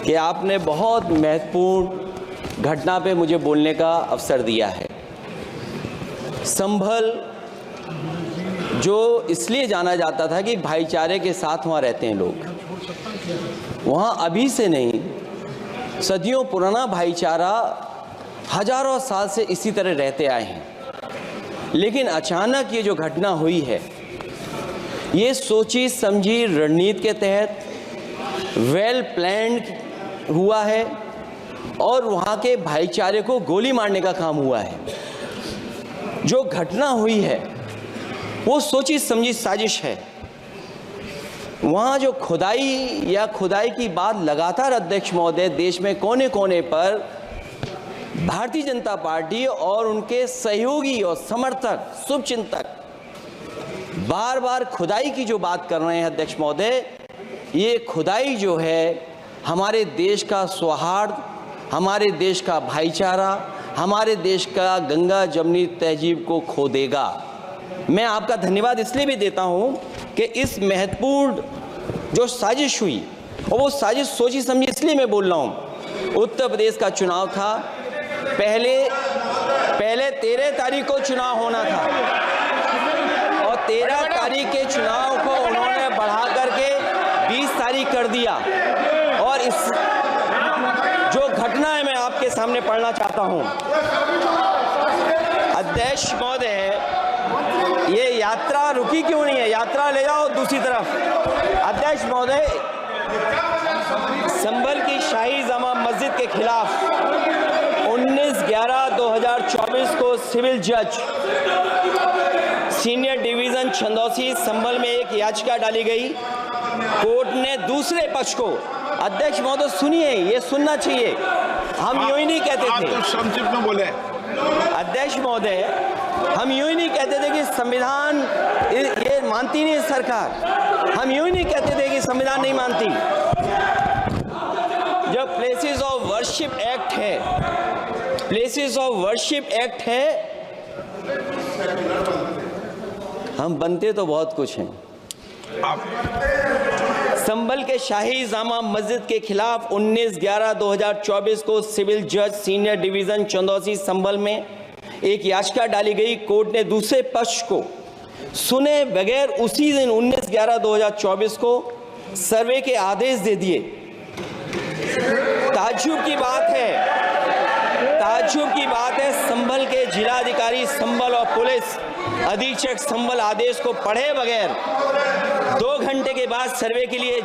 कि आपने बहुत महत्वपूर्ण घटना पे मुझे बोलने का अवसर दिया है। संभल जो इसलिए जाना जाता था कि भाईचारे के साथ वहाँ रहते हैं लोग, वहाँ अभी से नहीं, सदियों पुराना भाईचारा हजारों साल से इसी तरह रहते आए हैं। लेकिन अचानक ये जो घटना हुई है, ये सोची समझी रणनीति के तहत वेल प्लान्ड हुआ है और वहाँ के भाईचारे को गोली मारने का काम हुआ है। जो घटना हुई है वो सोची समझी साजिश है। वहाँ जो खुदाई की बात लगातार अध्यक्ष महोदय देश में कोने कोने पर भारतीय जनता पार्टी और उनके सहयोगी और समर्थक शुभचिंतक बार बार खुदाई की जो बात कर रहे हैं अध्यक्ष महोदय, ये खुदाई जो है हमारे देश का सौहार्द, हमारे देश का भाईचारा, हमारे देश का गंगा जमनी तहजीब को खो देगा। मैं आपका धन्यवाद इसलिए भी देता हूं कि इस महत्वपूर्ण जो साजिश हुई, और वो साजिश सोची समझी इसलिए मैं बोल रहा हूं। उत्तर प्रदेश का चुनाव था, पहले 13 तारीख को चुनाव होना था और 13 तारीख के चुनाव को उन्होंने बढ़ा करके 20 तारीख कर दिया। और इस जो घटना है मैं आपके सामने पढ़ना चाहता हूं। अध्यक्ष महोदय, ये यात्रा रुकी क्यों नहीं है? यात्रा ले जाओ दूसरी तरफ। अध्यक्ष महोदय, संभल की शाही जामा मस्जिद के खिलाफ 19/11/2024 को सिविल जज सीनियर डिवीजन छंदौसी संभल में एक याचिका डाली गई। कोर्ट ने दूसरे पक्ष को, अध्यक्ष महोदय सुनिए, ये सुनना चाहिए, हम यूं ही नहीं कहते थे। तो संक्षिप्त में बोले। अध्यक्ष महोदय, हम यूं ही नहीं कहते थे कि संविधान ये मानती नहीं सरकार, हम यूं ही नहीं कहते थे कि संविधान नहीं मानती। जब प्लेसेस ऑफ वर्शिप एक्ट है, प्लेसेस ऑफ वर्शिप एक्ट है, हम बनते तो बहुत कुछ हैं। संभल के शाही जामा मस्जिद के खिलाफ 19/11/2024 को सिविल जज सीनियर डिवीजन चंदौसी संभल में एक याचिका डाली गई। कोर्ट ने दूसरे पक्ष को सुने बगैर उसी दिन 19/11/2024 को सर्वे के आदेश दे दिए। ताज्जुब की बात है, संभल के जिलाधिकारी संभल और पुलिस अधीक्षक संभल आदेश को पढ़े बगैर 2 घंटे के बाद सर्वे के लिए